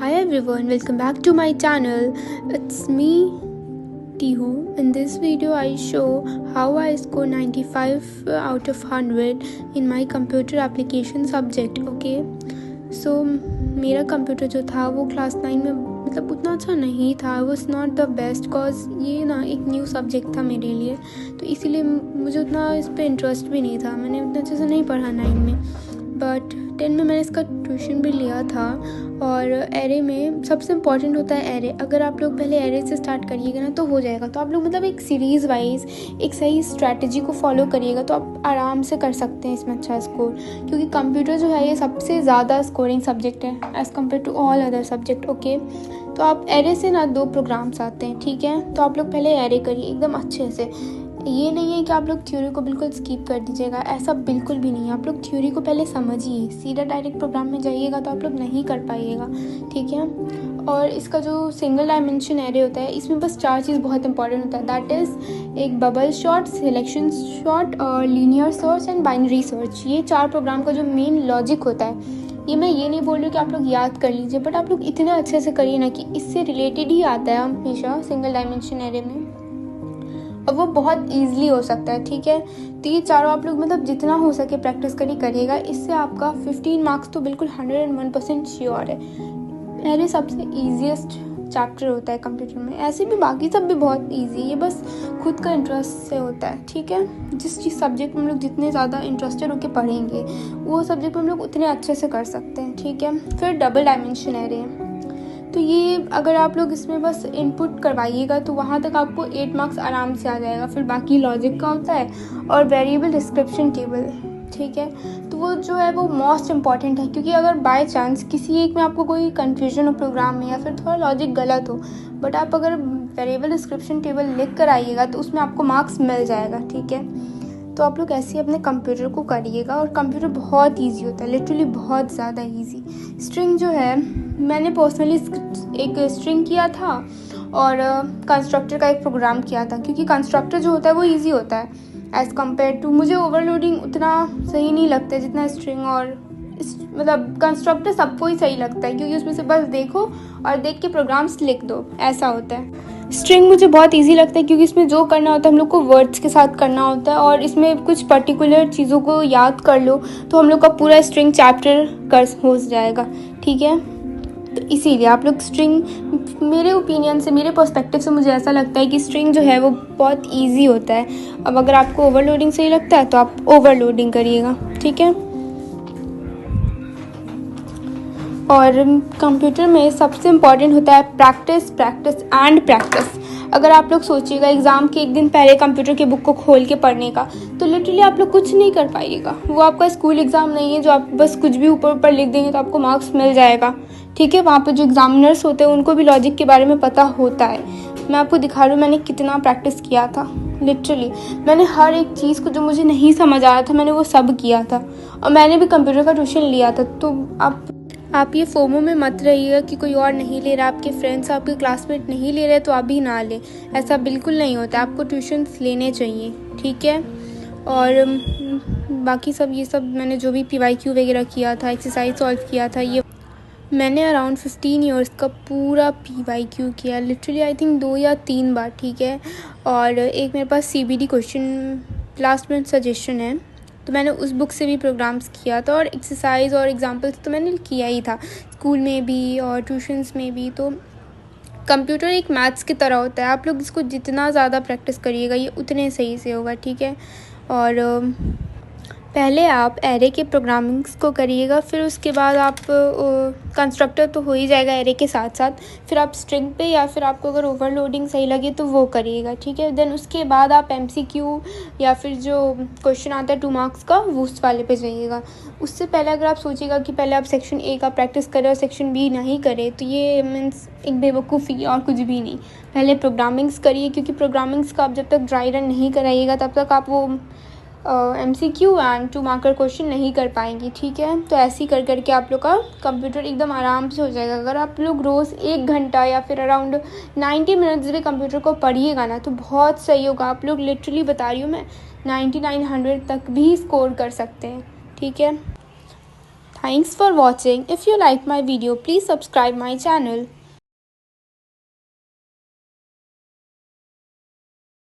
Hi everyone, welcome back to my channel. It's me, Tihu. In this video, I show how I score 95 out of 100 in my computer application subject. Okay, so मेरा computer जो था वो class 9 में मतलब उतना अच्छा नहीं था. Was not the best cause ये ना एक न्यू सब्जेक्ट था मेरे लिए, तो इसीलिए मुझे उतना इस पर इंटरेस्ट भी नहीं था. मैंने उतना अच्छे से नहीं पढ़ा 9 में, बट 10 में मैंने इसका ट्यूशन भी लिया था. और एरे में सबसे इम्पॉर्टेंट होता है एरे. अगर आप लोग पहले एरे से स्टार्ट करिएगा ना तो हो जाएगा. तो आप लोग मतलब एक सीरीज़ वाइज एक सही स्ट्रैटेजी को फॉलो करिएगा तो आप आराम से कर सकते हैं इसमें अच्छा स्कोर. क्योंकि कंप्यूटर जो है ये सबसे ज़्यादा स्कोरिंग सब्जेक्ट है as compare to all other subject. Okay, तो आप एरे से ना 2 प्रोग्राम्स आते हैं, ठीक है. तो आप लोग पहले एरे करिए एकदम अच्छे से. ये नहीं है कि आप लोग थ्योरी को बिल्कुल स्किप कर दीजिएगा, ऐसा बिल्कुल भी नहीं है. आप लोग थ्योरी को पहले समझिए, सीधा डायरेक्ट प्रोग्राम में जाइएगा तो आप लोग नहीं कर पाइएगा, ठीक है. और इसका जो सिंगल डायमेंशन एरे होता है इसमें बस 4 चीज़ बहुत इंपॉर्टेंट होता है. दैट इज़ एक बबल शॉट, सिलेक्शन शॉट और linear search and binary search. ये 4 प्रोग्राम का जो मेन लॉजिक होता है. ये मैं ये नहीं बोल रही हूँ कि आप लोग याद कर लीजिए, बट आप लोग इतना अच्छे से करिए ना कि इससे रिलेटेड ही आता है हमेशा सिंगल डायमेंशन एरे में, और वो बहुत ईजिली हो सकता है, ठीक है. तो ये चारों आप लोग मतलब जितना हो सके प्रैक्टिस करिएगा. इससे आपका 15 मार्क्स तो बिल्कुल 101% श्योर है. एरे सबसे ईजीएस्ट चैप्टर होता है कंप्यूटर में. ऐसे भी बाकी सब भी बहुत ईजी है, ये बस खुद का इंटरेस्ट से होता है, ठीक है. जिस चीज़ सब्जेक्ट में हम लोग जितने ज़्यादा इंटरेस्टेड होकर पढ़ेंगे वो सब्जेक्ट हम लोग उतने अच्छे से कर सकते हैं, ठीक है. फिर डबल डायमेंशन एरे है. तो ये अगर आप लोग इसमें बस इनपुट करवाइएगा तो वहाँ तक आपको 8 मार्क्स आराम से आ जाएगा. फिर बाकी लॉजिक का होता है और वेरिएबल डिस्क्रिप्शन टेबल, ठीक है. तो वो जो है वो मोस्ट इम्पॉर्टेंट है, क्योंकि अगर बाय चांस किसी एक में आपको कोई कन्फ्यूजन हो प्रोग्राम में या फिर थोड़ा लॉजिक गलत हो, बट आप अगर वेरिएबल डिस्क्रिप्शन टेबल लिख कर आइएगा तो उसमें आपको मार्क्स मिल जाएगा, ठीक है. तो आप लोग ऐसे ही अपने कंप्यूटर को करिएगा. और कंप्यूटर बहुत इजी होता है, लिटरली बहुत ज़्यादा इजी. स्ट्रिंग जो है मैंने पर्सनली एक स्ट्रिंग किया था और कंस्ट्रक्टर का एक प्रोग्राम किया था, क्योंकि कंस्ट्रक्टर जो होता है वो इजी होता है एज़ कम्पेयर टू. मुझे ओवरलोडिंग उतना सही नहीं लगता है जितना स्ट्रिंग, और मतलब कंस्ट्रक्टर सबको ही सही लगता है क्योंकि उसमें से बस देखो और देख के प्रोग्राम्स लिख दो, ऐसा होता है. स्ट्रिंग मुझे बहुत इजी लगता है क्योंकि इसमें जो करना होता है हम लोग को वर्ड्स के साथ करना होता है, और इसमें कुछ पर्टिकुलर चीज़ों को याद कर लो तो हम लोग का पूरा स्ट्रिंग चैप्टर हो जाएगा, ठीक है. तो इसीलिए आप लोग स्ट्रिंग, मेरे ओपिनियन से, मेरे पर्सपेक्टिव से मुझे ऐसा लगता है कि स्ट्रिंग जो है वो बहुत ईजी होता है. अब अगर आपको ओवरलोडिंग सही लगता है तो आप ओवरलोडिंग करिएगा, ठीक है. और कंप्यूटर में सबसे इम्पॉर्टेंट होता है प्रैक्टिस, प्रैक्टिस एंड प्रैक्टिस. अगर आप लोग सोचिएगा एग्ज़ाम के एक दिन पहले कंप्यूटर की बुक को खोल के पढ़ने का, तो लिटरली आप लोग कुछ नहीं कर पाइएगा. वो आपका स्कूल एग्ज़ाम नहीं है जो आप बस कुछ भी ऊपर ऊपर लिख देंगे तो आपको मार्क्स मिल जाएगा, ठीक है. वहाँ पर जो एग्जामिनर्स होते हैं उनको भी लॉजिक के बारे में पता होता है. मैं आपको दिखा रही हूँ मैंने कितना प्रैक्टिस किया था. लिटरली मैंने हर एक चीज़ को जो मुझे नहीं समझ आ रहा था मैंने वो सब किया था, और मैंने भी कंप्यूटर का ट्यूशन लिया था. तो आप ये फोमो में मत रहिएगा कि कोई और नहीं ले रहा, आपके फ्रेंड्स आपके क्लासमेट नहीं ले रहे तो आप भी ना लें. ऐसा बिल्कुल नहीं होता, आपको ट्यूशन्स लेने चाहिए, ठीक है. और बाकी सब ये सब मैंने जो भी PYQ वगैरह किया था, एक्सरसाइज सॉल्व किया था, ये मैंने अराउंड 15 इयर्स का पूरा PYQ किया. लिटरली आई थिंक 2 या 3 बार, ठीक है. और एक मेरे पास CBD question last minute suggestion है, तो मैंने उस बुक से भी प्रोग्राम्स किया था. और एक्सरसाइज और एग्जांपल्स तो मैंने किया ही था स्कूल में भी और ट्यूशन्स में भी. तो कंप्यूटर एक मैथ्स की तरह होता है, आप लोग इसको जितना ज़्यादा प्रैक्टिस करिएगा ये उतने सही से होगा, ठीक है. और पहले आप एरे के प्रोग्रामिंग्स को करिएगा, फिर उसके बाद आप कंस्ट्रक्टर तो हो ही जाएगा एरे के साथ साथ. फिर आप स्ट्रिंग पे या फिर आपको अगर ओवरलोडिंग सही लगे तो वो करिएगा, ठीक है. देन उसके बाद आप MCQ या फिर जो क्वेश्चन आता है 2 मार्क्स का वो उस वाले पे जाइएगा. उससे पहले अगर आप सोचिएगा कि पहले आप सेक्शन A का प्रैक्टिस करें और सेक्शन B नहीं करें तो ये मीन्स एक बेवकूफ़ी और कुछ भी नहीं. पहले प्रोग्रामिंग्स करिए, क्योंकि प्रोग्रामिंग्स का आप जब तक ड्राई रन नहीं कराइएगा तब तक आप वो MCQ एंड 2 मार्कर क्वेश्चन नहीं कर पाएंगी, ठीक है. तो ऐसे ही कर करके आप लोग का कंप्यूटर एकदम आराम से हो जाएगा. अगर आप लोग रोज़ 1 घंटा या फिर अराउंड 90 मिनट्स भी कंप्यूटर को पढ़िएगा ना तो बहुत सही होगा. आप लोग लिटरली बता रही हूँ मैं 99 100 तक भी स्कोर कर सकते हैं, ठीक है. Thanks for watching. If you like my video, please subscribe my channel.